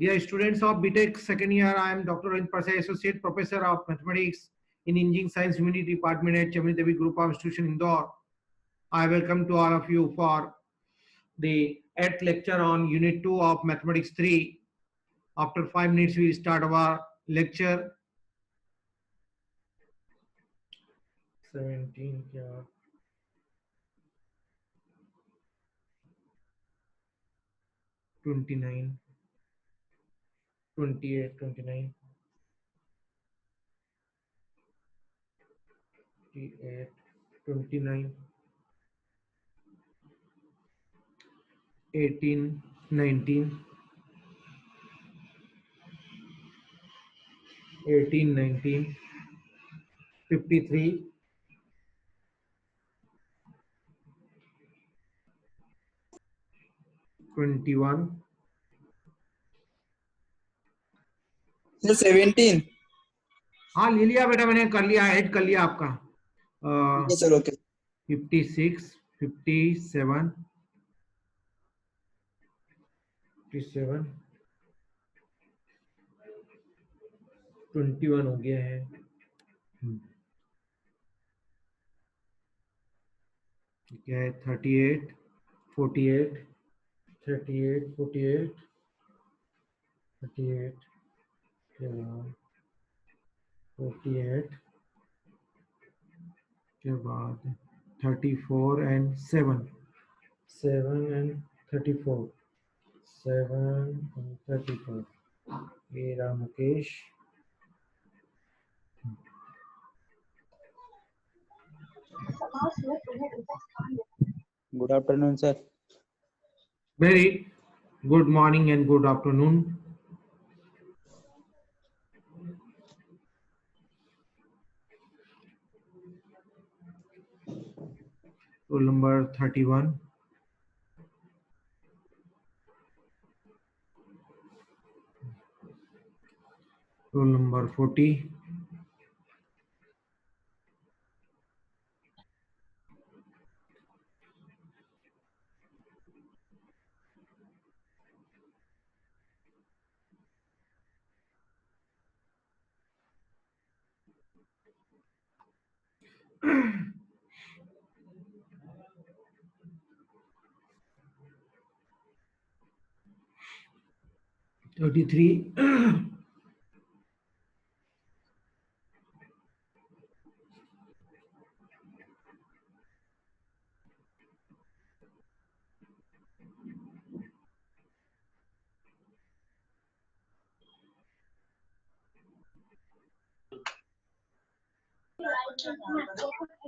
Dear students of BTech second year, I am Dr. Rohit Prasad, Associate Professor of Mathematics in Engineering Science Humanity Department at Chamini Devi Group of Institution Indore. I welcome to all of you for the 8th lecture on Unit 2 of Mathematics 3. After 5 minutes, we start our lecture. 17 क्या 29 28 29 28 29 18 19 18 19 53 21 17। हाँ ले लिया बेटा, मैंने कर लिया, add कर लिया आपका। Sir okay. 56 57 57 21 हो गया है। क्या है 38 48 38 48 38 48 के बाद 34 and 7 and 34 7 and 34 ये रहा Mukesh. Good afternoon sir. Very good morning and good afternoon. Roll number 31. Roll number 40. $33.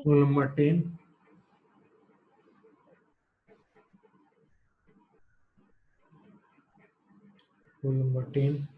Roll number 10. Roll number 10.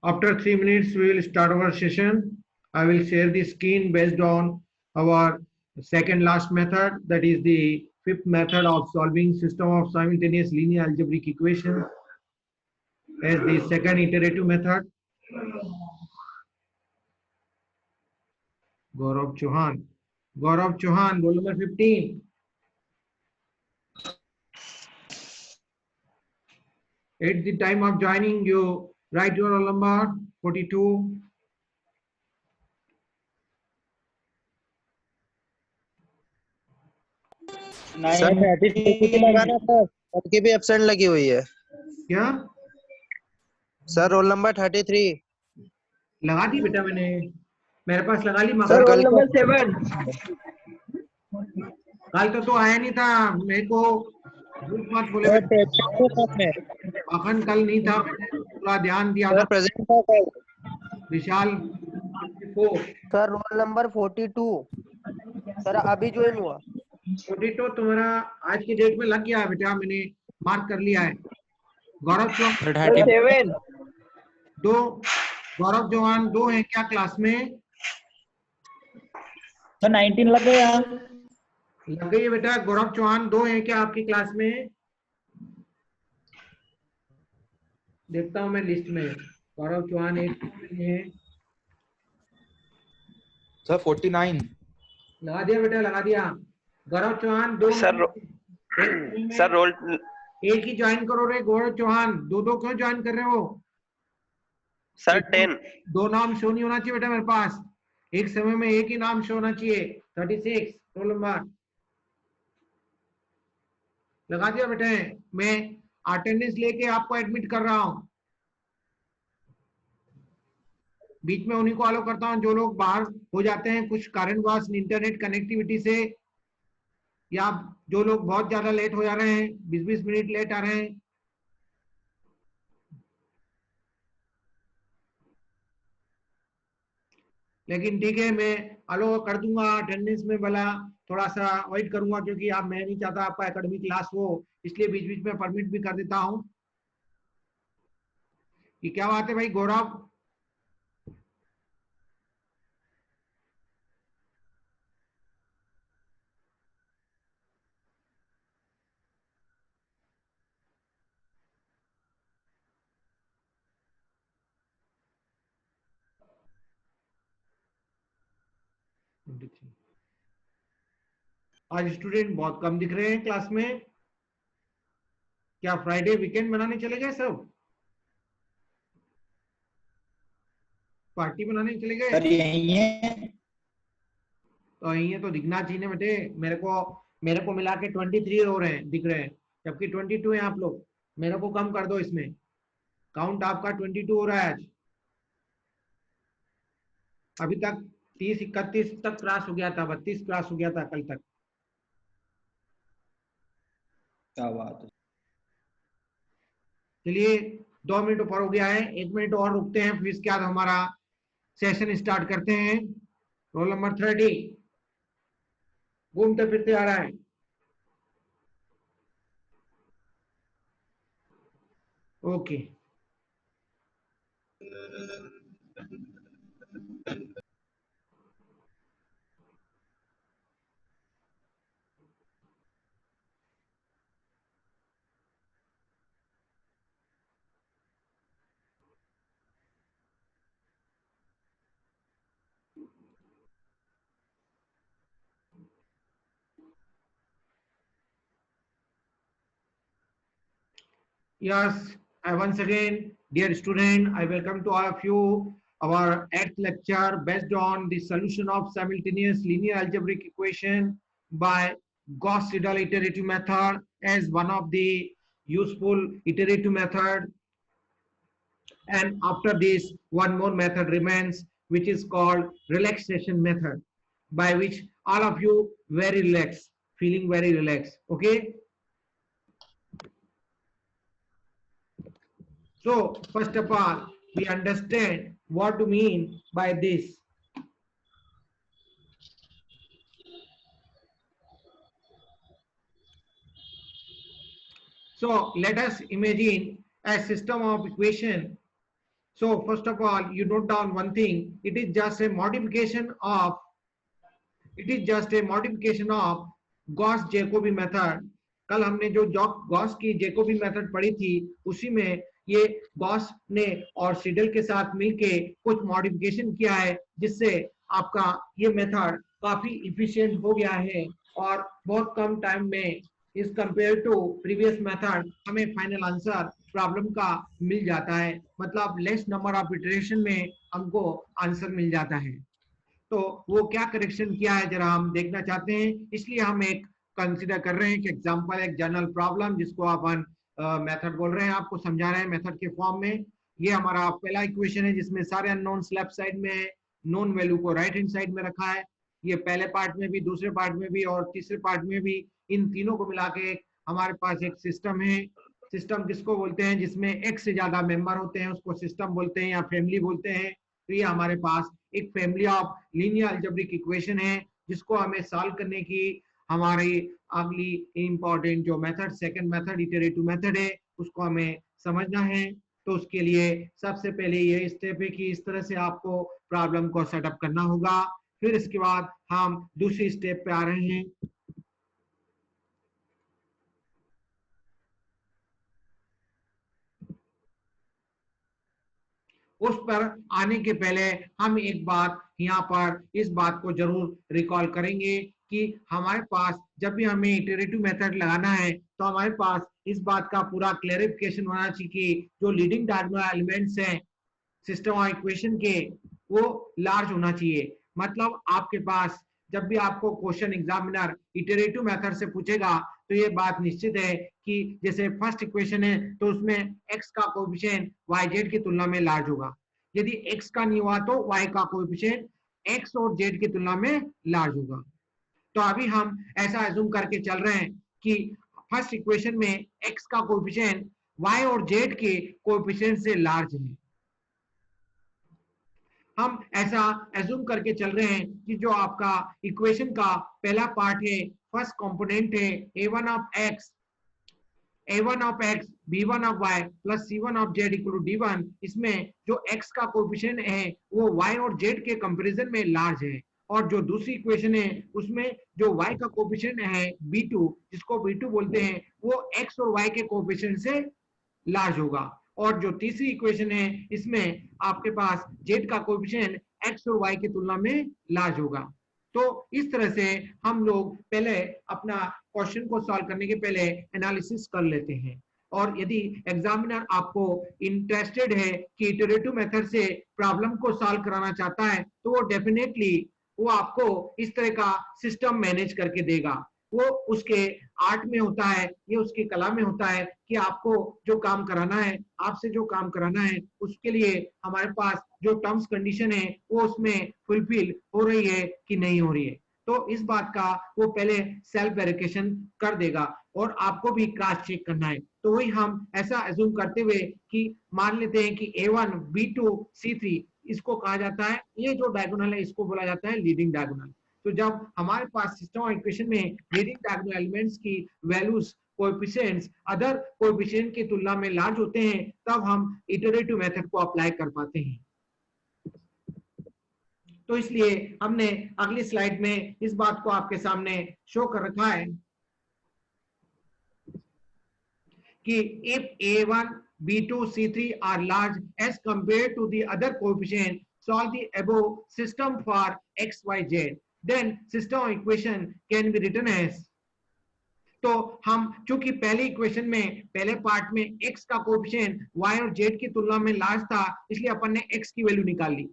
After 3 minutes, we will start our session. I will share the screen based on our second last method, that is the fifth method of solving system of simultaneous linear algebraic equations as the second iterative method. Gaurav Chauhan, roll number 15. At the time of joining, you write your roll number 42. Sir 33 लगाना sir, सबकी भी absent लगी हुई है। क्या sir roll number 33 लगा दी बेटा, मैंने मेरे पास लगा ली। सर मगर रोल नंबर 7 कल तो आया नहीं था मेरे को, झूठ मत बोले। अखन कल नहीं था, मैंने पूरा ध्यान दिया था। प्रेजेंट था सर। विशाल 4। सर रोल नंबर 42 सर अभी ज्वाइन हुआ। 42 तुम्हारा आज की डेट में लग गया है बेटा, मैंने मार्क कर लिया है। गौरव चौहान सर 30 7 दो, गौरव चौहान 2 हैं क्या क्लास में? सर 19 लग गया। लग गई है बेटा। गौरव चौहान 2 हैं क्या आपकी क्लास में? देखता हूं मैं लिस्ट में। गौरव चौहान एक है। सर 49। लगा दिया बेटा, लगा दिया। गौरव चौहान 2 सर एक सर रोल एक ही ज्वाइन करो रे गौरव चौहान, दो दो क्यों ज्वाइन कर रहे हो? सर 10 दो नाम शो नहीं होना चाहिए बेटा मेरे पास, एक समय में एक ही नाम शो होना चाहिए। 36 रोल नंबर। लगा दिया बेटे। मैं अटेंडेंस लेके आपको एडमिट कर रहा हूं। बीच में उन्हीं को अलाउ करता हूं जो लोग बाहर हो जाते हैं कुछ कारणवश इंटरनेट कनेक्टिविटी से, या जो लोग बहुत ज्यादा लेट हो जा रहे हैं, 20-20 मिनट लेट आ रहे हैं। लेकिन ठीक है, मैं अलाउ कर दूंगा अटेंडेंस में, भला थोड़ा सा अवॉइड करूंगा क्योंकि आप, मैं नहीं चाहता आपका एकेडमिक क्लास हो, इसलिए बीच बीच में परमिट भी कर देता हूं। ये क्या बात है भाई गौरव? आज स्टूडेंट बहुत कम दिख रहे हैं क्लास में। क्या फ्राइडे वीकेंड मनाने चले गए सब? पार्टी बनाने चले गए? सर यही है। तो ये तो दिखना चाहिए ना बेटे। मेरे को मिला के 23 हो रहे हैं, दिख रहे हैं, जबकि 22 है आप लोग। मेरे को कम कर दो इसमें। काउंट आपका 22 हो रहा है आज। अभी तक 30-31 तक क्रॉस हो गया था, 32 क्रॉस हो गया था कल तक। क्या बात है। चलिए 2 मिनट ऊपर हो गया है, 1 मिनट और रुकते हैं, फिर इसके बाद हमारा सेशन स्टार्ट करते हैं। रोल नंबर 30 घूमते फिरते आ रहा है। Okay. Yes, once again, dear student, I welcome to all of you our 8th lecture based on the solution of simultaneous linear algebraic equation by Gauss-Seidel iterative method as one of the useful iterative method. And after this, one more method remains, which is called relaxation method, by which all of you very relaxed, feeling very relaxed. Okay. So first of all, we understand what to mean by this. So let us imagine a system of equation. So first of all, you note down one thing. It is just a modification of Gauss-Jacobi method. कल हमने जो Gauss की जेकोबी method पढ़ी थी, उसी में ये Gauss ने और सीडल के साथ मिलके कुछ मॉडिफिकेशन किया है, जिससे आपका ये मेथड काफी इफिशिएंट हो गया है और बहुत कम टाइम में इस कंपेयर टू प्रीवियस मेथड हमें फाइनल आंसर प्रॉब्लम का मिल जाता है। मतलब लेस नंबर ऑफ इटरेशन में हमको आंसर मिल जाता है। तो वो क्या करेक्शन किया है जरा हम देखना चाहते हैं, इसलिए हम एक कंसीडर कर रहे हैं कि एग्जांपल एक जनरल प्रॉब्लम जिसको अपन मेथड बोल रहे हैं, आपको समझा रहे हैं मेथड के फॉर्म में। ये हमारा पहला इक्वेशन है जिसमें सारे अननोन्स लेफ्ट साइड में है, नोन वैल्यू को राइट हैंड साइड में रखा है। ये पहले पार्ट में भी, दूसरे पार्ट में भी और तीसरे पार्ट में भी, इन तीनों को मिला के हमारे पास एक सिस्टम है। सिस्टम किसको बोलते हैं? जिसमें एक से ज्यादा मेंबर होते हैं उसको सिस्टम बोलते हैं या फैमिली बोलते हैं। तो ये हमारे पास एक family of linear algebraic equation है जिसको हमें सॉल्व करने की हमारी अगली इंपॉर्टेंट जो method second method iterative method है उसको हमें समझना है। तो उसके लिए सबसे पहले ये स्टेप है कि इस तरह से आपको प्रॉब्लम को सेटअप करना होगा। फिर इसके बाद हम दूसरी स्टेप पे आ रहे हैं। उस पर आने के पहले हम एक बात यहाँ पर इस बात को जरूर रिकॉल करेंगे कि हमारे पास जब भी हमें इटरेटिव मेथड लगाना है तो हमारे पास इस बात का पूरा क्लेरिफिकेशन होना चाहिए कि जो लीडिंग डायगोनल एलिमेंट्स हैं सिस्टम ऑफ इक्वेशन के वो लार्ज होना चाहिए। मतलब आपके पास जब भी आपको क्वेश्चन एग्जामिनर इटरेटिव मेथड से पूछेगा तो ये बात निश्चित है कि जैसे फर्स्ट इक्वेशन है तो उसमें x का कोएफिशिएंट yz की तुलना में लार्ज होगा। यदि x का नहीं हुआ तो y का कोएफिशिएंट x और z की तुलना में लार्ज होगा। तो अभी हम ऐसा एज्यूम करके चल रहे हैं कि फर्स्ट इक्वेशन में x का कोएफिशिएंट y और z के कोएफिशिएंट से लार्ज है। हम ऐसा एज्यूम करके चल रहे हैं कि जो आपका इक्वेशन का पहला पार्ट है फर्स्ट कंपोनेंट है a1 of x b1 of y plus c1 of z equal to d1। इसमें जो x का कोएफिशिएंट है वो y और z के कंपैरिजन में लार्ज है। और जो दूसरी इक्वेशन है उसमें जो y का कोएफिशिएंट है b2 जिसको b2 बोलते हैं वो x और y के कोएफिशिएंट से लार्ज होगा। और जो तीसरी इक्वेशन है इसमें आपके पास z का कोएफिशिएंट x और y की तुलना में लार्ज होगा। तो इस तरह से हम लोग पहले अपना क्वेश्चन को सॉल्व करने के पहले एनालिसिस कर लेते हैं। और यदि एग्जामिनर आपको इंटरेस्टेड है कि इटरेटिव मेथड से प्रॉब्लम को सॉल्व कराना चाहता है तो वो डेफिनेटली वो आपको इस तरह का सिस्टम मैनेज करके देगा। वो उसके आर्ट में होता है, ये उसकी कला में होता है कि आपको जो काम कराना है, आपसे जो काम कराना है उसके लिए हमारे पास जो टर्म्स कंडीशन है वो उसमें फुलफिल हो रही है कि नहीं हो रही है। तो इस बात का वो पहले सेल्फ वेरिफिकेशन कर देगा और आपको भी क्रॉस चेक करना है। तो वही हम ऐसा एज्यूम करते हुए कि मान लेते हैं कि A1 B2 C3 इसको कहा जाता है, ये जो डायगोनल है इसको बोला जाता है लीडिंग डायगोनल। तो जब हमारे पास सिस्टम ऑफ इक्वेशन में लीडिंग डायगोनल एलिमेंट्स की वैल्यूज कोएफिशिएंट्स अदर कोएफिशिएंट की तुलना में लार्ज होते हैं तब हम इटरेटिव मेथड को अप्लाई कर पाते हैं। तो इसलिए हमने अगली स्लाइड में इस बात को आपके सामने शो कर रखा है कि if A1 B2 C3 are large as compared to the other coefficient, solve the above system for x y z, then system of equation can be written as। तो हम चूंकि पहली इक्वेशन में पहले पार्ट में x का coefficient y और z की तुलना में लार्ज था इसलिए अपन ने x की वैल्यू निकाल ली।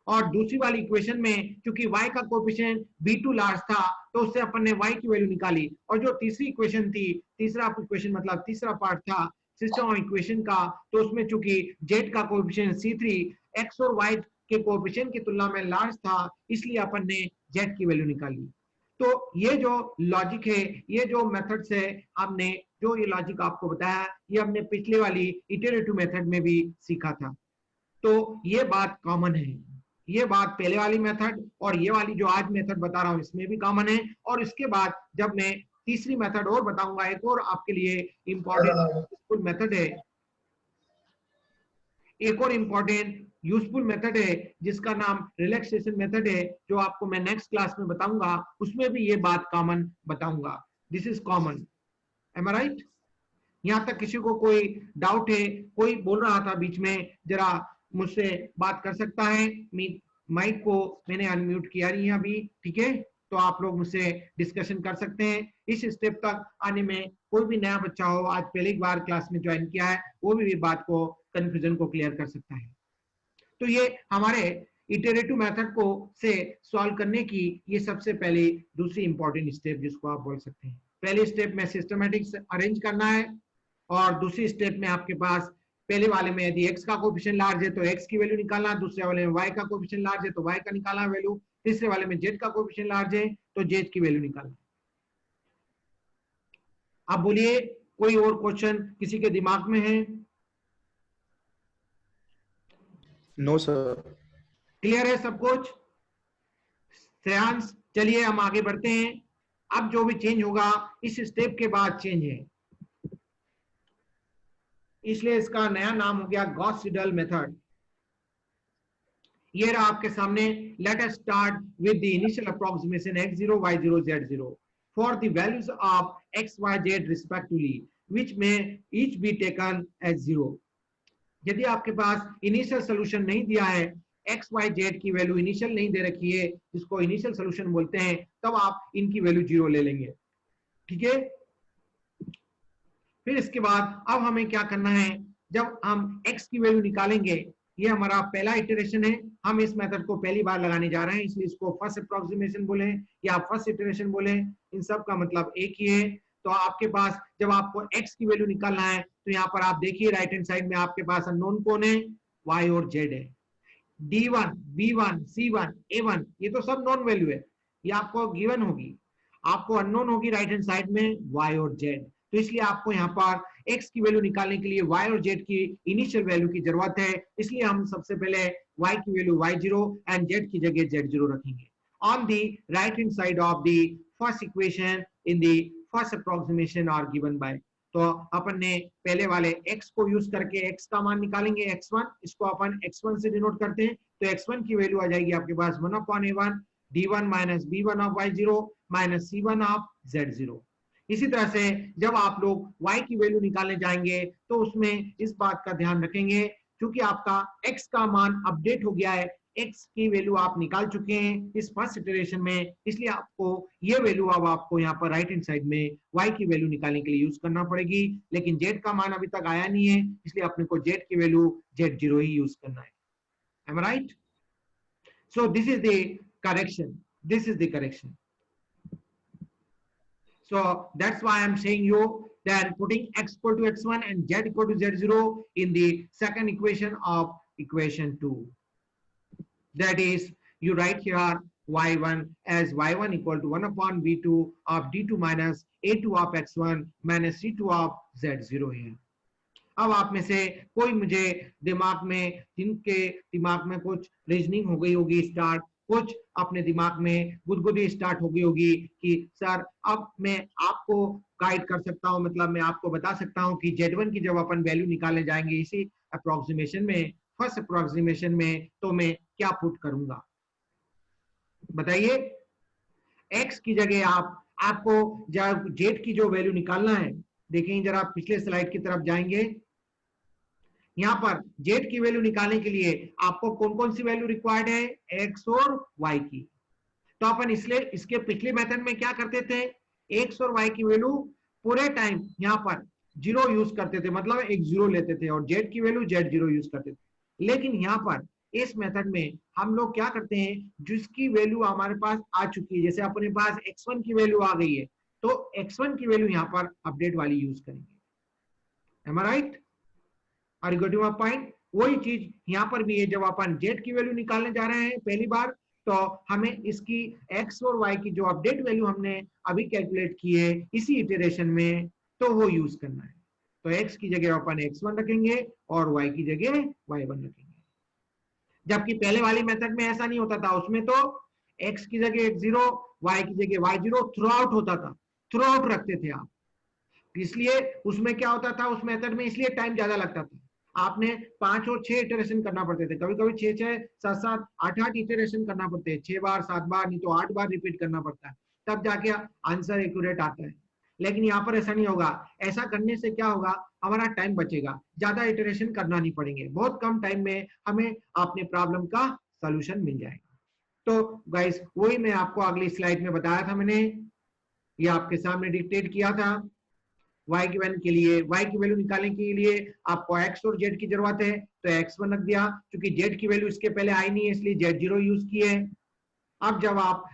और दूसरी वाली इक्वेशन में चूंकि y का कोएफिशिएंट b2 लार्ज था तो उससे अपन ने y की वैल्यू निकाली। और जो तीसरी इक्वेशन थी, तीसरा इक्वेशन मतलब तीसरा पार्ट था सिस्टम ऑफ इक्वेशन का, तो उसमें चूंकि z का कोएफिशिएंट c3 x और y के कोएफिशिएंट की तुलना में लार्ज था इसलिए अपन ने z की वैल्यू निकाली। तो ये जो लॉजिक है, ये जो मेथड्स है, हमने जो ये लॉजिक आपको बताया ये हमने पिछले वाली इटरेटिव मेथड में भी सीखा था। तो ये बात कॉमन है, ये बात पहले वाली मेथड और ये वाली जो आज मेथड बता रहा हूं इसमें भी कॉमन है। और इसके बाद जब मैं तीसरी मेथड और बताऊंगा, एक और आपके लिए इंपॉर्टेंट मेथड है, एक और इंपॉर्टेंट यूजफुल मेथड है जिसका नाम रिलैक्सेशन मेथड है, जो आपको मैं नेक्स्ट क्लास में बताऊंगा। उसमें भी ये बात कॉमन बताऊंगा। This is common, am I right? यहाँ तक किसी को कोई डाउट है? कोई बोल रहा था बीच में, जरा मुझसे बात कर सकता है? माइक को मैंने अनम्यूट किया नहीं है अभी, ठीक है? तो आप लोग मुझसे डिस्कशन कर सकते हैं। इस स्टेप तक आने में कोई भी नया बच्चा हो, आज पहली बार क्लास में ज्वाइन किया है, वो भी बात को कंफ्यूजन को क्लियर कर सकता है। तो ये हमारे इटरेटिव मेथड को से सॉल्व करने की ये सबसे पहले दूसरी इंपॉर्टेंट स्टेप जिसको आप बोल सकते हैं। पहले स्टेप में सिस्टमैटिक्स अरेंज करना है और दूसरी स्टेप में आपके पास पहले वाले में यदि x का कोएफिशिएंट लार्ज है तो x की वैल्यू निकालना, दूसरे वाले में y का कोएफिशिएंट लार्ज है तो y का निकालना वैल्यू, तीसरे वाले में z का कोएफिशिएंट लार्ज है तो z की वैल्यू निकालना। आप बोलिए, कोई और क्वेश्चन किसी के दिमाग में है? No sir. क्लियर है सब कुछ? श्रेयांश, चलिए हम आगे बढ़ते हैं। अब जो भी चेंज होगा इस स्टेप के बाद चेंज है, इसलिए इसका नया नाम हो गया गॉस सीडल मेथड। ये रहा आपके सामने। Let us start with the initial approximation x0 y0 z0 for the values of x y z respectively which में ईच बी टेकन एज 0। यदि आपके पास इनिशियल सोल्यूशन नहीं दिया है, x y z की वैल्यू इनिशियल नहीं दे रखी है, जिसको इनिशियल सोल्यूशन बोलते हैं, तब आप इनकी वैल्यू 0 ले लेंगे। ठीक है, फिर इसके बाद अब हमें क्या करना है, जब हम x की वैल्यू निकालेंगे, ये हमारा पहला इटरेशन है, हम इस मेथड को पहली बार लगाने जा रहे हैं, इसलिए इसको फर्स्ट अप्रोक्सीमेशन बोले या फर्स्ट इटरेशन बोले, इन सब का मतलब एक ही है। तो आपके पास जब आपको x की वैल्यू निकालना है, तो यहाँ पर आप देखिए राइट हैंड साइड में आपके पास अननोन कौन है, y और z है। d1, b1, c1, a1 ये तो सब नॉन वैल्यू है, ये आपको गिवन होगी, आपको अननोन होगी राइट हैंड साइड में y और z। तो इसलिए आपको यहाँ पर x की वैल्यू निकालने के लिए y और z की इनिशियल वैल्यू की जरूरत है, इसलिए हम सबसे पहले y की वैल्यू y0 एंड z की जगह z0 रखेंगे on the right hand side of the first equation in the first approximation are given by. तो अपन ने पहले वाले x को यूज करके x का मान निकालेंगे x1, इसको अपन x1 से डिनोट करते हैं, तो x1 की वैल्यू आ जाएगी आपके पास 1/a1 d1 minus b1 of y0 minus c1 of z0। इसी तरह से जब आप लोग y की वैल्यू निकालने जाएंगे तो उसमें इस बात का ध्यान रखेंगे, क्योंकि आपका x का मान अपडेट हो गया है, x की वैल्यू आप निकाल चुके हैं इस फर्स्ट इटरेशन में, इसलिए आपको ये वैल्यू अब आपको यहाँ पर राइट हैंड साइड में y की वैल्यू निकालने के लिए यूज करना पड़ेगी, लेकिन z का मान अभी तक आया नहीं है, इसलिए अपने को z की वैल्यू z0 ही यूज करना है। Am I right? So this is the correction. This is the correction. So that's why I'm saying you that putting x equal to x1 and z equal to z0 in the second equation of equation 2. That is, you write here y1 as y1 equal to 1/b2 of d2 minus a2 of x1 minus c2 of z0 here. अब आप में से कोई मुझे दिमाग में, जिनके दिमाग में कुछ रीजनिंग हो गई होगी स्टार्ट, कुछ अपने दिमाग में गुदगुदी स्टार्ट हो गई होगी कि सर अब मैं आपको गाइड कर सकता हूं, मतलब मैं आपको बता सकता हूं कि Z1 की जब अपन वैल्यू निकालने जाएंगे इसी अप्रोक्सीमेशन में, फर्स्ट अप्रोक्सीमेशन में, तो मैं क्या पुट करूंगा बताइए। x की जगह आपको जब z की जो वैल्यू निकालना है, देखें जरा पिछले स्लाइड की तरफ जाएंगे, यहाँ पर z की वैल्यू निकालने के लिए आपको कौन कौन सी वैल्यू रिक्वायर्ड है, x और y की। तो अपन इसलिए इसके पिछले मेथड में क्या करते थे, x और y की वैल्यू पूरे टाइम यहाँ पर 0 यूज करते थे, मतलब एक 0 लेते थे, और z की वैल्यू z0 यूज करते थे। लेकिन यहाँ पर इस मेथड में हम लोग क्या करते हैं, जिसकी वैल्यू हमारे पास आ चुकी है, जैसे अपने पास x1 की वैल्यू आ गई है, तो x1 की वैल्यू यहाँ पर अपडेट वाली यूज करेंगे। Am I right? Are you getting my point? वही चीज यहाँ पर भी है, जब अपन z की वैल्यू निकालने जा रहे हैं पहली बार, तो हमें इसकी x और y की जो अपडेट वैल्यू हमने अभी कैलकुलेट की है इसी इटरेशन में, तो वो यूज करना है। तो x की जगह अपन x1 रखेंगे और y की जगह y1 रखेंगे। जबकि पहले वाली मेथड में ऐसा नहीं होता था, उसमें तो x की जगह x0, y की जगह y0 थ्रू आउट होता था, थ्रू आउट रखते थे आप, इसलिए उसमें क्या होता था उस मेथड में, इसलिए टाइम ज्यादा लगता था, आपने 5 और 6 इटरेशन करना पड़ते थे, कभी कभी 6 6 7 7 8 8 इटरेशन करना पड़ते हैं, 6 बार 7 बार नहीं तो 8 बार रिपीट करना पड़ता है, तब जाके आंसर एक्यूरेट आता है। लेकिन यहाँ पर ऐसा नहीं होगा, ऐसा करने से क्या होगा, हमारा टाइम बचेगा, ज्यादा इटरेशन करना नहीं पड़ेंगे, बहुत कम टाइम में हमें अपने प्रॉब्लम का सॉल्यूशन मिल जाएगा। तो गाइस वही मैं आपको अगली स्लाइड में बताया था, मैंने ये आपके सामने डिक्टेट किया था। y की वैल्यू के लिए, y की वैल्यू निकालने के लिए आपको x और z की जरूरत है, तो x1 रख दिया, क्योंकि z की वैल्यू इसके पहले आई नहीं है इसलिए z0 यूज किए। अब जब आप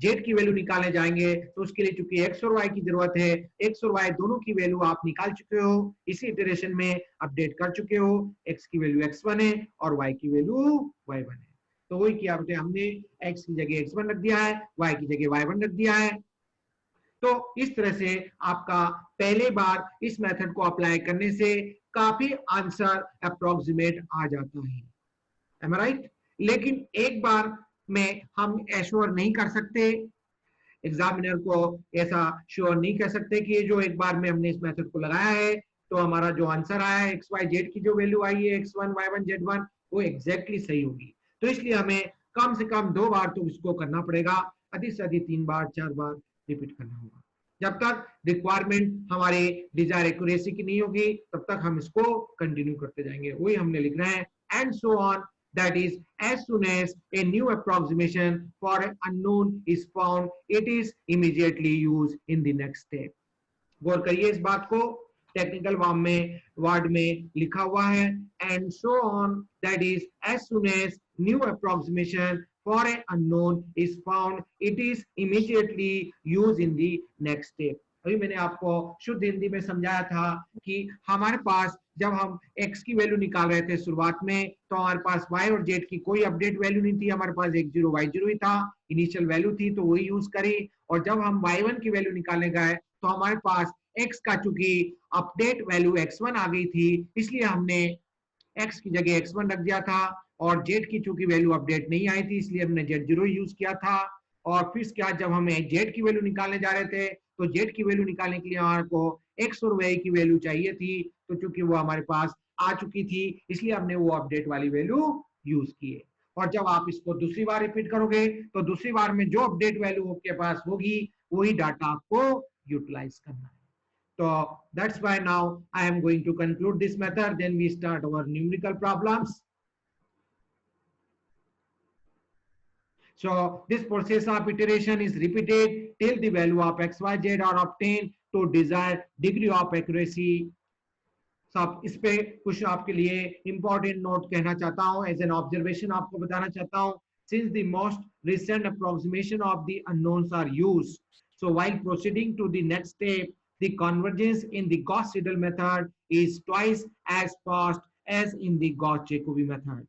z की वैल्यू निकालने जाएंगे तो उसके लिए चूंकि x और y की जरूरत है, x और y दोनों की वैल्यू आप निकाल चुके हो, इसी इटरेशन में अपडेट कर चुके हो, x की वैल्यू x1 है और y की वैल्यू y1 है। तो वही किया हमने, x की जगह x1 रख दिया है, y की जगह y1 रख दिया है। तो इस तरह से आपका पहले बार इस मेथड को अप्लाई करने से काफी आंसर अप्रोक्सीमेट आ जाता है। Am I right? लेकिन एक बार में हम एश्योर नहीं कर सकते, एग्जामिनर को ऐसा श्योर नहीं कह सकते कि ये जो एक बार में हमने इस मेथड को लगाया है तो हमारा जो आंसर आया है एक्स वाई जेड की जो वैल्यू आई है x1 y1 z1 वो एग्जैक्टली सही होगी। तो इसलिए हमें कम से कम 2 बार तो इसको करना पड़ेगा, अधिक से अधिक 3 बार 4 बार रिपीट करना होगा। जब तक रिक्वायरमेंट हमारे डिजायर एक्यूरेसी की नहीं होगी तब तक हम इसको कंटिन्यू करते जाएंगे। वही हमने लिखना है and so on, that is as soon as a new approximation for an unknown is found, it is immediately used in the next step. गौर करिए इस बात को, टेक्निकल वर्ड में लिखा हुआ है and so on, that is as soon as new approximation for an unknown is found, it is immediately used in the next step. अभी मैंने आपको शुद्ध हिंदी में समझाया था कि हमारे पास जब हम x की वैल्यू निकाल रहे थे शुरुआत में तो हमारे पास y और z की कोई अपडेट वैल्यू नहीं थी, हमारे पास x0 y0 ही था, इनिशियल वैल्यू थी तो वही यूज करी। और जब हम y1 की वैल्यू निकालने गए तो हमारे पास x का चूंकि अपडेट वैल्यू x1 आ गई थी इसलिए हमने x की जगह x1 रख दिया था, और z की चूंकि वैल्यू अपडेट नहीं आई थी इसलिए हमने z0 यूज किया था। और फिर क्या, जब हमें z की वैल्यू निकालने जा रहे थे तो z की वैल्यू निकालने के लिए हमारे को x और y की वैल्यू चाहिए थी, तो चूंकि वो हमारे पास आ चुकी थी इसलिए हमने वो अपडेट वाली वैल्यू यूज की है। और जब आप इसको दूसरी बार रिपीट करोगे तो दूसरी बार में जो अपडेट वैल्यू आपके पास होगी वही डाटा आपको यूटिलाइज करना है। तो that's why now I am going to conclude this method, then we start our numerical problems. So this process of iteration is repeated till the value of x, y, z are obtained to desired degree of accuracy. सब इस पे कुछ आपके लिए important note कहना चाहता हूँ, as an observation आपको बताना चाहता हूँ। Since the most recent approximation of the unknowns are used, so while proceeding to the next step, the convergence in the Gauss-Seidel method is twice as fast as in the Gauss-Jacobi method.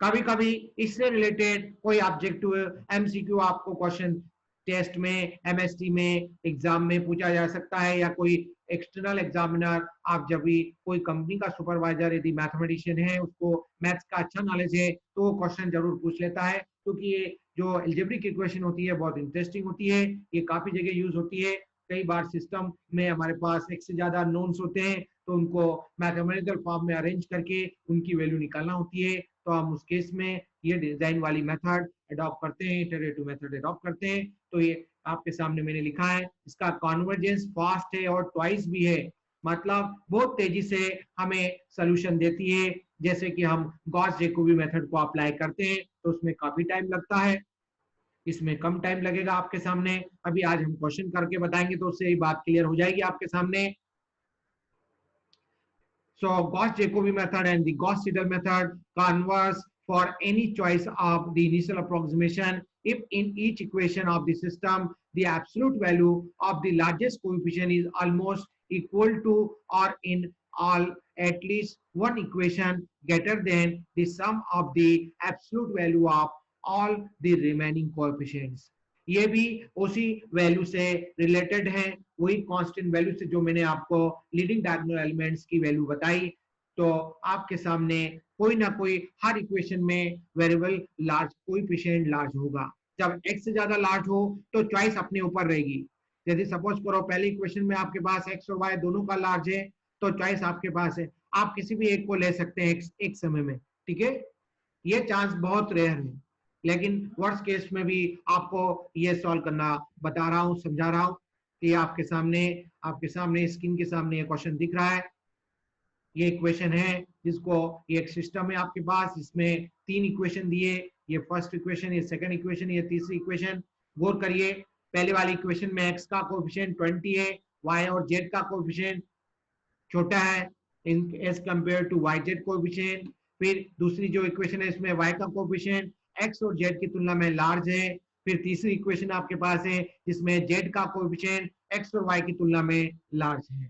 कभी कभी इससे related कोई objective MCQ आपको question test में, MST में, exam में पूछा जा सकता है, या कोई एक्सटर्नल एग्जामिनर, आप जब भी कोई कंपनी का सुपरवाइजर यदि मैथमेटिशियन है उसको मैथ्स का अच्छा नॉलेज है तो वो क्वेश्चन जरूर पूछ लेता है, क्योंकि ये जो एल्जेब्रिक इक्वेशन होती है बहुत इंटरेस्टिंग होती है, ये काफी जगह यूज होती है। कई बार सिस्टम में हमारे पास एक से ज्यादा नोन्स होते हैं तो उनको मैथमेटिकल फॉर्म में अरेंज करके उनकी वैल्यू निकालना होती है, तो हम उस केस में ये डिजाइन वाली मेथड अडॉप्ट करते हैं, इटरेटिव मेथड अडॉप्ट करते हैं। तो ये आपके सामने मैंने लिखा है, इसका कन्वर्जेंस फास्ट है और ट्वाइस भी है, मतलब बहुत तेजी से हमें सॉल्यूशन देती है। जैसे कि हम गॉस जैकोबी मेथड को अप्लाई करते हैं तो उसमें काफी टाइम लगता है, इसमें कम टाइम लगेगा आपके सामने। अभी आज हम क्वेश्चन करके बताएंगे तो उससे ये बात क्लियर हो जाएगी आपके सामने। So Gauss-Jacobi method and the Gauss-Seidel method converge for any choice of the initial approximation if in each equation of the system the absolute value of the largest coefficient is almost equal to or in all at least one equation greater than the sum of the absolute value of all the remaining coefficients. ये भी उसी value से related है, वही constant value से जो मैंने आपको लीडिंग डायगोनल एलिमेंट्स की वैल्यू बताई। तो आपके सामने कोई ना कोई हर इक्वेशन में वेरिएबल लार्ज, कोएफिशिएंट लार्ज होगा। जब x से ज्यादा लार्ज हो तो चॉइस अपने ऊपर रहेगी। यदि सपोज करो पहले इक्वेशन में आपके पास x और y दोनों का लार्ज है तो चॉइस आपके पास है, आप किसी भी एक को ले सकते हैं एक समय में, ठीक है। ये चांस बहुत रेयर है, लेकिन वर्स्ट केस में भी आपको ये सॉल्व करना बता रहा हूँ, समझा रहा हूँ। कि आपके सामने स्क्रीन के सामने ये क्वेश्चन दिख रहा है, ये इक्वेशन है जिसको ये एक सिस्टम है आपके पास, इसमें 3 इक्वेशन दिए, ये फर्स्ट इक्वेशन, ये सेकंड इक्वेशन, ये तीसरी इक्वेशन। गौर करिए, पहले वाली इक्वेशन में x का कोएफिशिएंट 20 है, y और z का कोएफिशिएंट छोटा है as compared to yz coefficient. फिर दूसरी जो इक्वेशन है इसमें y का कोएफिशिएंट x और z की तुलना में लार्ज है। फिर तीसरी इक्वेशन आपके पास है जिसमें z का कोएफिशिएंट x और y की तुलना में लार्ज है।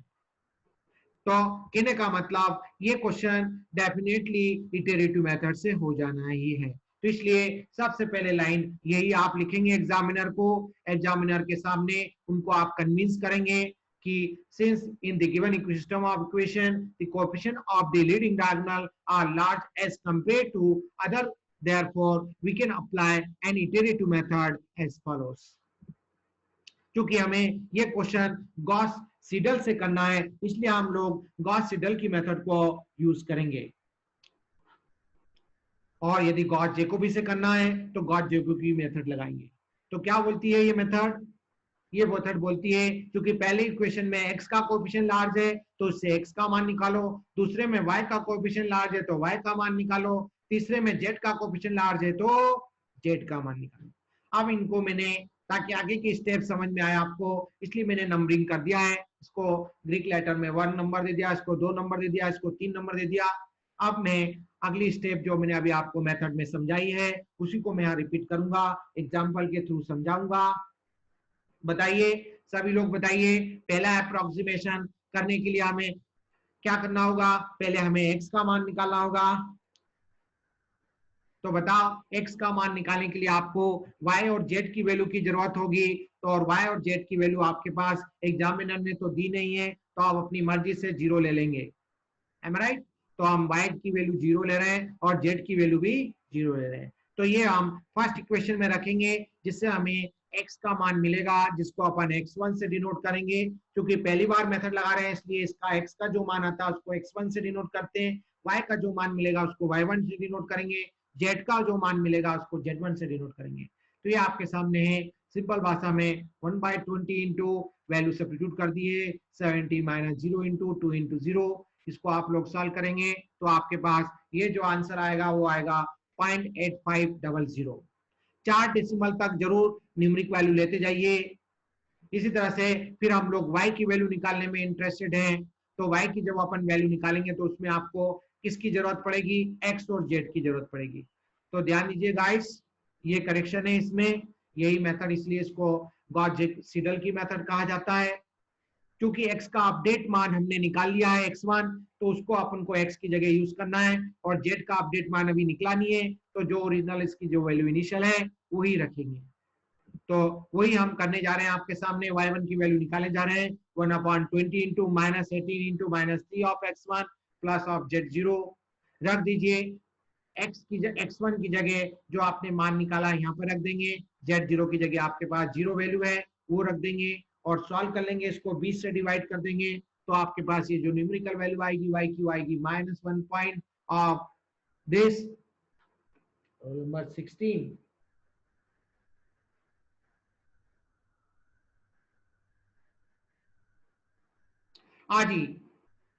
तो कहने का मतलब ये क्वेश्चन डेफिनेटली इटरेटिव मेथड से हो जाना ही है। तो इसलिए सबसे पहले लाइन यही आप लिखेंगे एग्जामिनर को, एग्जामिनर के सामने उनको आप कन्विंस करेंगे कि since in the given system of equation the coefficient of the leading diagonal are large as compared to other Therefore, we can apply an iterative method as follows. क्योंकि हमें ये क्वेश्चन गॉस सीडल से करना है, इसलिए हम लोग Gauss Seidel की मेथड को यूज करेंगे। और यदि गॉस जैकोबी से करना है तो गॉस जैकोबी मेथड लगाएंगे। तो क्या बोलती है ये मेथड? ये मेथड बोलती है क्योंकि पहले इक्वेशन में x का कोएफिशिएंट लार्ज है तो इससे x का मान निकालो, दूसरे में y का कोएफिशिएंट लार्ज है तो y का मान निकालो, तीसरे में z का कोएफिशिएंट लार्ज है तो z का मान निकालो। अब इनको मैंने, ताकि आगे की स्टेप समझ में आए आपको, इसलिए मैंने नंबरिंग कर दिया है। इसको ग्रीक लेटर में 1 नंबर दे दिया, इसको 2 नंबर दे दिया, इसको 3 नंबर दे दिया। अब मैं अगली स्टेप जो मैंने अभी आपको मेथड में समझाई है उसी को मैं यहाँ रिपीट करूंगा, एग्जाम्पल के थ्रू समझाऊंगा। बताइए सभी लोग, बताइए पहला अप्रोक्सीमेशन करने के लिए हमें क्या करना होगा? पहले हमें x का मान निकालना होगा। तो बताओ x का मान निकालने के लिए आपको y और z की वैल्यू की जरूरत होगी। तो और y और z की वैल्यू आपके पास एग्जामिनर ने तो दी नहीं है, तो आप अपनी मर्जी से 0 ले लेंगे। Am right? तो हम y की वैल्यू 0 ले रहे हैं और z की वैल्यू भी 0 ले रहे हैं। तो ये हम फर्स्ट इक्वेशन में रखेंगे, जिससे हमें x का मान मिलेगा, जिसको अपन x1 से डिनोट करेंगे। क्योंकि पहली बार मेथड लगा रहे हैं इसलिए इसका x का जो मान आता है उसको x1 से डिनोट करते हैं, y का जो मान मिलेगा उसको y1 से डिनोट करेंगे, z का जो मान मिलेगा उसको z1 से डिनोट करेंगे। तो ये आपके सामने है, सिंपल भाषा में 1/20 इंटू वैल्यू सब्स्टिट्यूट कर दिए, 70 - 0 इंटू 2 इंटू 0। इसको आप लोग सॉल्व करेंगे तो आपके पास ये जो आंसर आएगा वो आएगा 0.8500। 4 डेसिमल तक जरूर न्यूमेरिक वैल्यू लेते जाइए। इसी तरह से फिर हम लोग y की वैल्यू निकालने में इंटरेस्टेड हैं। तो y की जब अपन वैल्यू निकालेंगे तो उसमें आपको किसकी जरूरत पड़ेगी? x और z की जरूरत पड़ेगी। तो ध्यान दीजिए गाइस, ये करेक्शन है इसमें, यही मेथड, इसलिए इसको गॉस-सीडल की मेथड कहा जाता है। क्योंकि x का अपडेट मान हमने निकाल लिया है x1, तो उसको अपन को x की जगह यूज करना है, और z का अपडेट मान अभी निकला नहीं है, तो जो ओरिजिनल इसकी जो वैल्यू इनिशियल है वही रखेंगे। तो वही हम करने जा रहे हैं आपके सामने, y1 की वैल्यू निकालने जा रहे हैं। 1/20 into -18 into -3 of x1 plus of z0 रख दीजिए। x1 की जगह जो आपने मान निकाला यहाँ पर रख देंगे, z0 की जगह आपके पास 0 वैल्यू है वो रख देंगे, और सॉल्व कर लेंगे, इसको 20 से डिवाइड कर देंगे, तो आपके पास ये जो न्यूमेरिकल वैल्यू आएगी y की आएगी -1 पॉइंट ऑफ दिस नंबर 16। जी,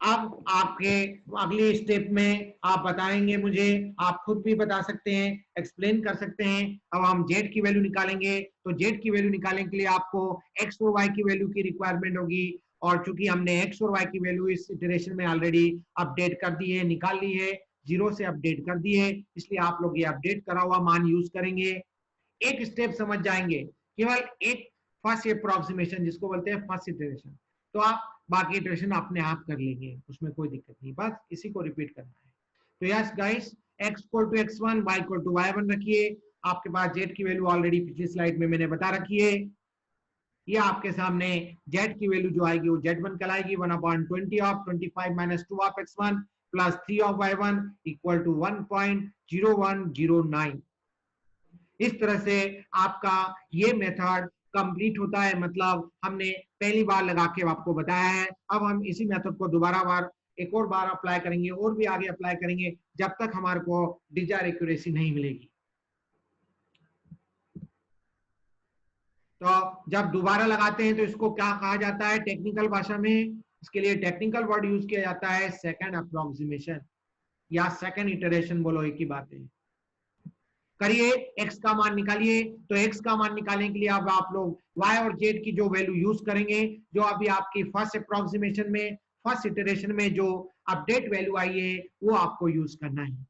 अब आपके अगली स्टेप में आप बताएंगे मुझे, आप खुद भी बता सकते हैं, एक्सप्लेन कर सकते हैं। अब हम z की वैल्यू निकालेंगे, तो z की वैल्यू निकालने के लिए आपको x और y की वैल्यू की रिक्वायरमेंट होगी, और चूंकि हमने x और y की वैल्यू इस इटरेशन में ऑलरेडी अपडेट कर दी है, निकाल ली है, 0 से अपडेट कर दी है, इसलिए आप लोग ये अपडेट करा हुआ मान यूज करेंगे। एक स्टेप समझ जाएंगे, केवल एक फर्स्ट अप्रोक्सीमेशन जिसको बोलते हैं फर्स्ट इटरेशन, तो आप बाकी इटरेशन अपने आप कर लेंगे, उसमें कोई दिक्कत नहीं, बस इसी को रिपीट करना है। तो yes guys, x equal to x1, y equal to y1 रखिए। आपके पास z की वैल्यू ऑलरेडी पिछली स्लाइड में मैंने बता रखी है। ये आपके सामने z की वैल्यू जो आएगी वो z1 कहलाएगी। 1/20 of 25 - 2 of x1 plus 3 of y1 equal to 1.0109। इस तरह से आपका ये मेथड कंप्लीट होता है, मतलब हमने पहली बार लगा के आपको बताया है। अब हम इसी मेथड को एक और बार अप्लाई करेंगे, और भी आगे अप्लाई करेंगे, जब तक हमारे को डिजायर एक्यूरेसी नहीं मिलेगी। तो जब दोबारा लगाते हैं तो इसको क्या कहा जाता है टेक्निकल भाषा में? इसके लिए टेक्निकल वर्ड यूज किया जाता है सेकंड अप्रोक्सीमेशन या सेकंड इटरेशन, बोलो एक ही बात है। करिए, x का मान निकालिए। तो x का मान निकालने के लिए अब आप लोग y और z की जो वैल्यू यूज करेंगे, जो अभी आपकी फर्स्ट अप्रोक्सीमेशन में, फर्स्ट इटरेशन में जो अपडेट वैल्यू आई है वो आपको यूज करना है।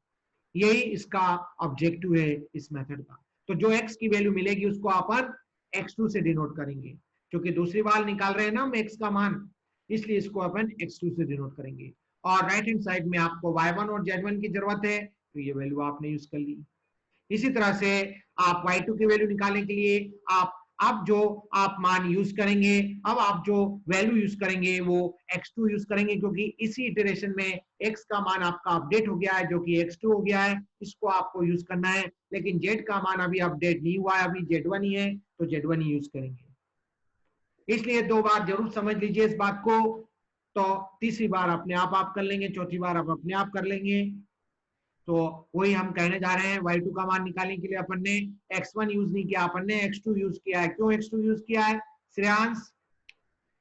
यही इसका ऑब्जेक्टिव है इस मेथड का। तो जो x की वैल्यू मिलेगी उसको अपन x2 से डिनोट करेंगे, क्योंकि दूसरी बार निकाल रहे हैं ना हम x का मान, इसलिए इसको अपन x2 से डिनोट करेंगे। और राइट हैंड साइड में आपको y1 और z1 की जरूरत है, तो ये वैल्यू आपने यूज कर ली। इसी तरह से आप y2 की वैल्यू निकालने के लिए आप अब जो आप मान यूज करेंगे, अब आप जो वैल्यू यूज करेंगे वो x2 यूज करेंगे, क्योंकि इसी इटरेशन में x का मान आपका अपडेट हो गया है जो कि x2 हो गया है, इसको आपको यूज करना है। लेकिन z का मान अभी अपडेट नहीं हुआ है, अभी z1 ही है, तो z1 ही यूज करेंगे। इसलिए 2 बार जरूर समझ लीजिए इस बात को, तो तीसरी बार अपने आप कर लेंगे, चौथी बार आप अपने आप कर लेंगे। तो वही हम कहने जा रहे हैं, y2 का मान निकालने के लिए अपन ने x1 यूज नहीं किया, अपन ने x2 यूज किया है। क्यों x2 यूज किया है श्रेयांश?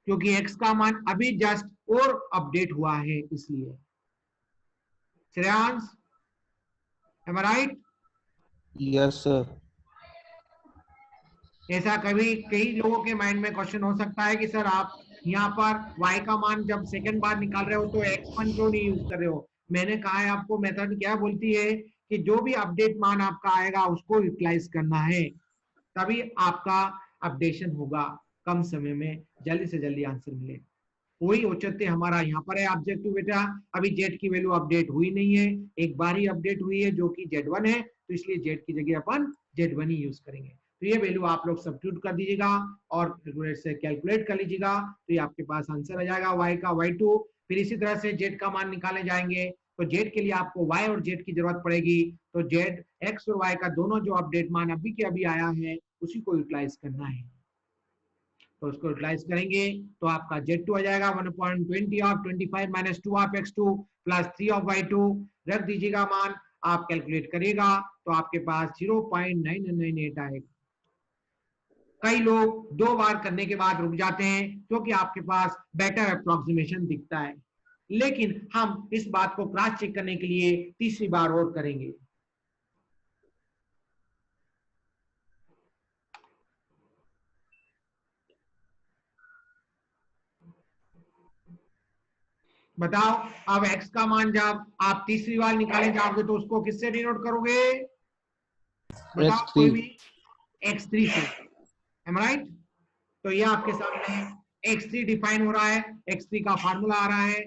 क्योंकि x का मान अभी जस्ट और अपडेट हुआ है, इसलिए। Shreyansh, M I right? Yes, sir. ऐसा कभी कई लोगों के माइंड में क्वेश्चन हो सकता है कि सर आप यहाँ पर y का मान जब सेकंड बार निकाल रहे हो तो x1 क्यों नहीं यूज कर रहे हो? मैंने कहा है आपको, मेथड क्या बोलती है कि जो भी अपडेट मान आपका आएगा उसको यूटिलाइज करना है, तभी आपका अपडेशन होगा, कम समय में जल्दी से जल्दी आंसर मिले। वही औचित्य हमारा यहाँ पर है ऑब्जेक्टिव बेटा। अभी जेड की वैल्यू अपडेट हुई नहीं है, एक बार ही अपडेट हुई है जो कि z1 है, तो इसलिए जेड की जगह अपन z1 ही यूज करेंगे। तो ये वैल्यू आप लोग सब्स्टिट्यूट कर दीजिएगा और कैलकुलेटर से कैलकुलेट कर लीजिएगा, तो ये आपके पास आंसर आ जाएगा y का y2। फिर इसी तरह से z का मान निकालने जाएंगे, तो z के लिए आपको y और z की जरूरत पड़ेगी, तो z x और y का दोनों जो अपडेट मान अभी के अभी आया है उसी को यूटिलाइज करना है। तो उसको यूटिलाइज करेंगे तो आपका Z2 आ जाएगा 1/20 of 25 minus 2 of x2 plus 3 of y2। रख दीजिएगा मान, आप कैलकुलेट करिएगा तो आपके पास 0.998 आएगा। कई लोग 2 बार करने के बाद रुक जाते हैं क्योंकि आपके पास बेटर अप्रोक्सीमेशन दिखता है, लेकिन हम इस बात को क्रॉस चेक करने के लिए तीसरी बार और करेंगे। बताओ, अब x का मान जब आप तीसरी बार निकाले जाओगे तो उसको किससे डिनोट करोगे? बताओ X3. कोई भी। x3 से, एम राइट? तो ये आपके सामने x3 डिफाइन हो रहा है, x3 का फार्मूला आ रहा है।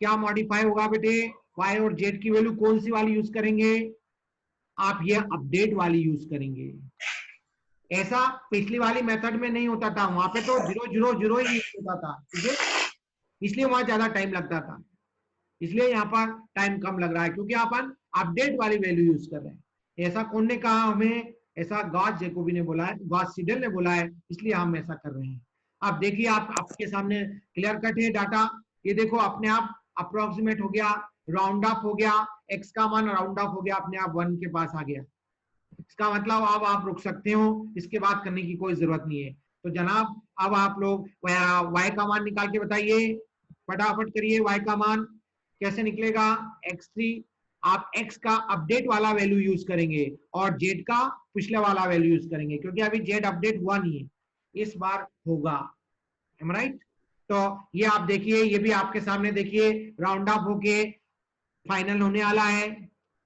क्या मॉडिफाई होगा बेटे? y और z की वैल्यू कौन सी वाली यूज करेंगे? आप ये अपडेट वाली यूज करेंगे। ऐसा पिछली वाली मेथड में नहीं होता था, वहां पे तो 000 ही यूज होता था, ठीक है? इसलिए वहां ज्यादा टाइम लगता था, इसलिए यहाँ पर टाइम कम लग रहा है क्योंकि अपन अपडेट वाली वैल्यू यूज कर रहे हैं। ऐसा कौन ने कहा हमें? ऐसा गॉस जैकोबी ने बोला है, गॉस सीडल ने बोला है, इसलिए हम ऐसा कर रहे हैं। अब देखिए, आप आपके सामने क्लियर कट है डाटा, ये देखो अपने आप अप्रोक्सीमेट हो गया, राउंड अप हो गया, एक्स का मान राउंड अप हो गया, अपने आप 1 के पास आ गया। इसका मतलब अब आप रुक सकते हो, इसके बाद करने की कोई जरूरत नहीं है। तो जनाब अब आप लोग y का मान निकाल के बताइए, फटाफट करिए। y का मान कैसे निकलेगा? x3 आप x का अपडेट वाला वैल्यू यूज करेंगे और z का पिछले वाला वैल्यू यूज करेंगे, क्योंकि अभी z अपडेट हुआ नहीं है, इस बार होगा। Am right? तो ये आप देखिए, ये भी आपके सामने देखिए, राउंड अप होके फाइनल होने वाला है।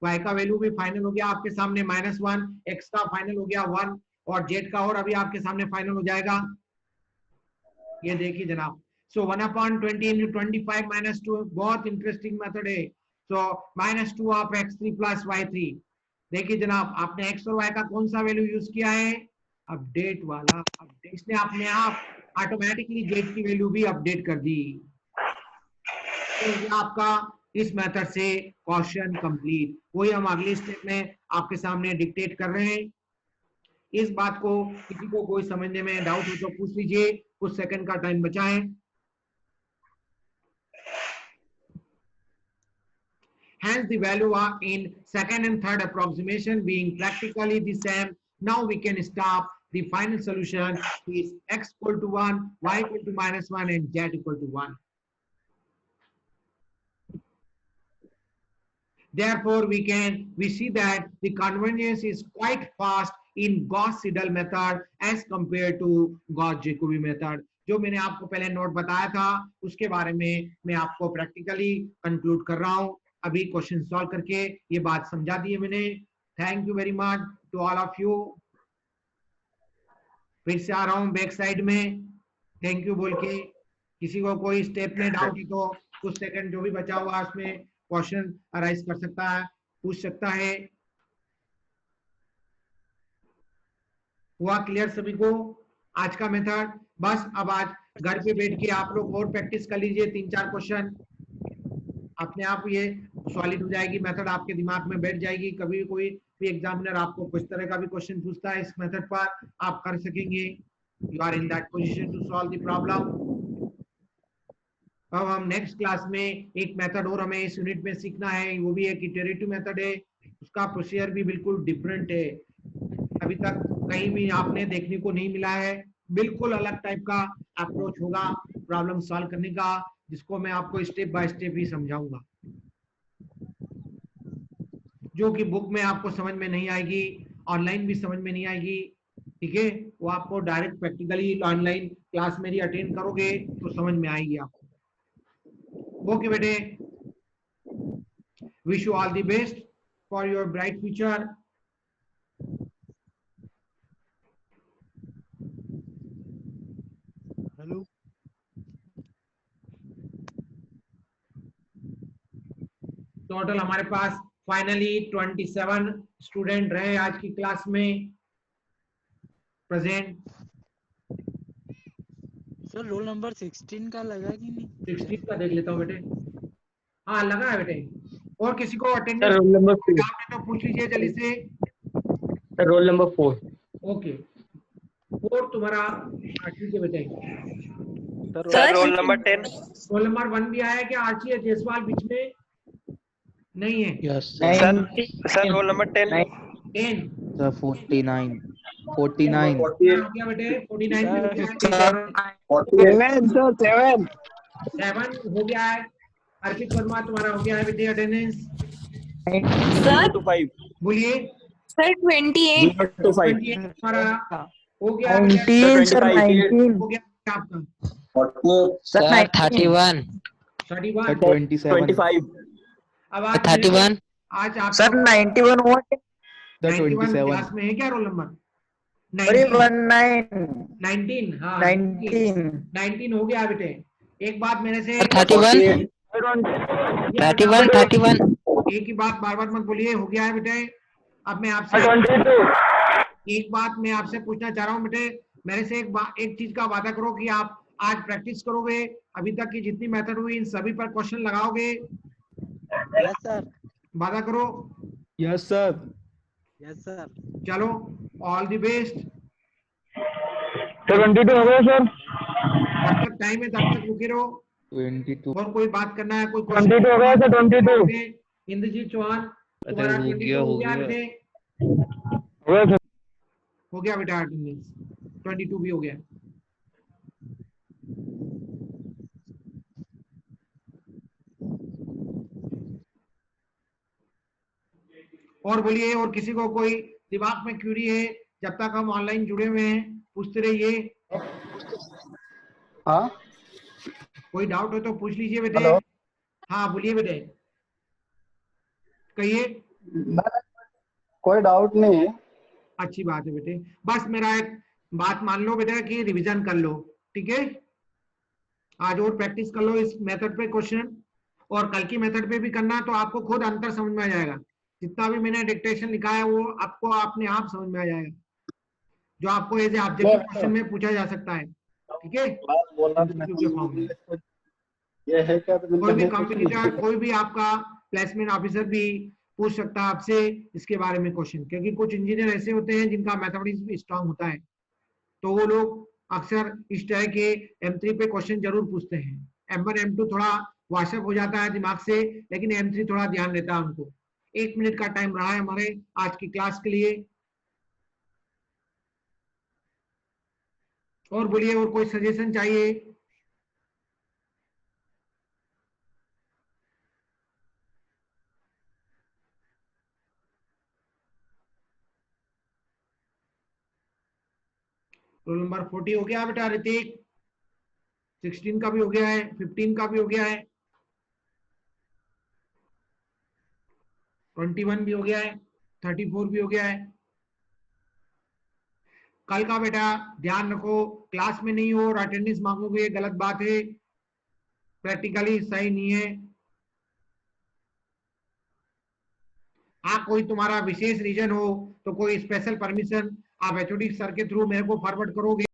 y का वैल्यू भी फाइनल हो गया आपके सामने -1, x का फाइनल हो गया 1 और z का और अभी आपके सामने फाइनल हो जाएगा। ये देखिए जनाब, सो 1/20 into 25 minus 2, बहुत इंटरेस्टिंग मेथड है। सो -2 ऑफ x3 प्लस y3। देखिए जनाब, आपने x और y का कौन सा वैल्यू यूज किया है? अपडेट वाला। अपडेट, इसने अपने आप ऑटोमेटिकली z की वैल्यू भी अपडेट कर दी। तो ये आपका इस मेथड से क्वेश्चन कंप्लीट। वही हम अगले स्टेप में आपके सामने डिक्टेट कर रहे हैं। इस बात को किसी को कोई समझने में डाउट हो तो पूछ लीजिए, कुछ सेकंड का टाइम बचा है। Hence the value are in second and third approximation being practically the same. Now we can stop. The final solution is x equal to 1, y equal to -1 and z equal to 1. Therefore, we see that the convergence is quite fast in Gauss-Seidel method as compared to Gauss-Jacobi method. जो मैंने आपको पहले note बताया था उसके बारे में मैं आपको प्रैक्टिकली कंक्लूड कर रहा हूं। अभी क्वेश्चन सॉल्व करके ये बात समझा दी है मैंने। Thank you very much to all of you. फिर से आ रहा हूं बैक साइड में थैंक यू बोल के। किसी को कोई स्टेप में डाउट है तो कुछ सेकंड जो भी बचा हुआ उसमें क्वेश्चन अराइज कर सकता है, पूछ सकता है। हुआ क्लियर सभी को? आज का मेथड। बस अब आज घर पे बैठ के आप लोग और प्रैक्टिस कर लीजिए, 3-4 क्वेश्चन अपने आप ये सॉलिड हो जाएगी, मेथड आपके दिमाग में बैठ जाएगी। कभी कोई भी एग्जामिनर आपको कुछ तरह का भी क्वेश्चन पूछता है इस मेथड पर, आप कर सकेंगे। You are in that position to solve the problem. अब हम नेक्स्ट क्लास में एक मेथड और हमें इस यूनिट में सीखना है, वो भी एक इटरेटिव मेथड है। उसका प्रोसीजर भी बिल्कुल डिफरेंट है, अभी तक कहीं भी आपने देखने को नहीं मिला है। बिल्कुल अलग टाइप का अप्रोच होगा प्रॉब्लम सॉल्व करने का, जिसको मैं आपको स्टेप बाय स्टेप ही समझाऊंगा, जो कि बुक में आपको समझ में नहीं आएगी, ऑनलाइन भी समझ में नहीं आएगी। ठीक है, वो आपको डायरेक्ट प्रैक्टिकली ऑनलाइन क्लास मेरी अटेंड करोगे तो समझ में आएगी आपको। ओके बेटे, wish you all the best for your bright future. Hello total हमारे पास फाइनली 27 स्टूडेंट रहे आज की क्लास में प्रेजेंट। सर रोल नंबर 16 का लगा कि नहीं? 16 का देख लेता हूँ बेटे। हाँ लगा है बेटे। और किसी को sir attendance roll number 4 doubt है तो पूछ लीजिए जल्दी से। सर रोल नंबर 4 ओके, और तुम्हारा ठीक है बेटे। Sir roll number 10 roll number 1 भी आया क्या? आर्ची है जयसवाल बीच में नहीं है? Yes sir roll number 10 10 sir 49 49 हो गया बेटे। 49 भी हो गया है। 7 हो गया है। अर्पित वर्मा तुम्हारा हो गया है बेटे अटेंडेंस। सर 5 बोलिए। सर 28 to 5 तुम्हारा हो गया है बेटे। 19 सर 19 हो गया आपका सर 31 31। 27 25 अब आज 31 आज आप सर 91 हुआ सर 91 27 क्लास में है क्या रोल नंबर? अरे 19 19 हाँ 19 19 हो गया बेटे। एक बात मेरे से 31 31 एक ही बात बार बार मत बोलिए। हो गया है बेटे। अब मैं आपसे एक बात मैं आपसे पूछना चाह रहा हूँ बेटे, मेरे से एक चीज का वादा करो कि आप आज प्रैक्टिस करोगे, अभी तक की जितनी मेथड हुई इन सभी पर क्वेश्चन लगाओगे। Yes sir. वादा करो। Yes sir yes sir. चलो ऑल द बेस्ट। 22 हो गया सर। जब तक टाइम है तब तक रुके रहो। 22 और कोई बात करना है कोई 22 हो गया सर 22 इंद्रजीत चौहान अरे तुम्हारा हो 22 गया, हो हो गया गया। बेटे। हो गया सर। हो गया बेटा अटेंडेंस 22 भी हो गया। और बोलिए, और किसी को कोई दिमाग में क्यूरी है? जब तक हम ऑनलाइन जुड़े हुए हैं पूछते रहिए। हाँ कोई डाउट हो तो पूछ लीजिए बेटे। हाँ बोलिए बेटे, कहिए। कोई डाउट नहीं है। अच्छी बात है बेटे। बस मेरा एक बात मान लो बेटा कि रिवीजन कर लो, ठीक है? आज और प्रैक्टिस कर लो इस मेथड पे क्वेश्चन, और कल की मेथड पे भी करना, तो आपको खुद अंतर समझ में आ जाएगा। जितना भी मैंने डिक्टेशन लिखा है वो आपको अपने आप समझ में आ जाएगा, जो आपको एज ए ऑब्जेक्टिव क्वेश्चन में पूछा जा सकता है, ठीक है? के फॉर्म में ये है क्या? कोई भी कॉम्पिटिटर, कोई भी आपका प्लेसमेंट ऑफिसर भी पूछ सकता है आपसे इसके बारे में क्वेश्चन, क्योंकि कुछ इंजीनियर ऐसे होते हैं जिनका मैथमेटिक्स भी स्ट्रांग होता है, तो वो लोग अक्सर इस तरह के M3 पे क्वेश्चन जरूर पूछते हैं। M1 M2 थोड़ा वॉशअप हो जाता है दिमाग से, लेकिन M3 थोड़ा ध्यान रहता है उनको। 1 मिनट का टाइम रहा है हमारे आज की क्लास के लिए। और बोलिए, और कोई सजेशन चाहिए? रोल नंबर 40 हो गया बेटा ऋतिक। 16 का भी हो गया है, 15 का भी हो गया है, 21 भी हो गया है, 34 भी हो गया है। कल का बेटा ध्यान रखो, क्लास में नहीं हो और अटेंडेंस मांगोगे, ये गलत बात है, प्रैक्टिकली सही नहीं है। हाँ, कोई तुम्हारा विशेष रीजन हो तो कोई स्पेशल परमिशन आप HOD सर के थ्रू मेरे को फॉरवर्ड करोगे।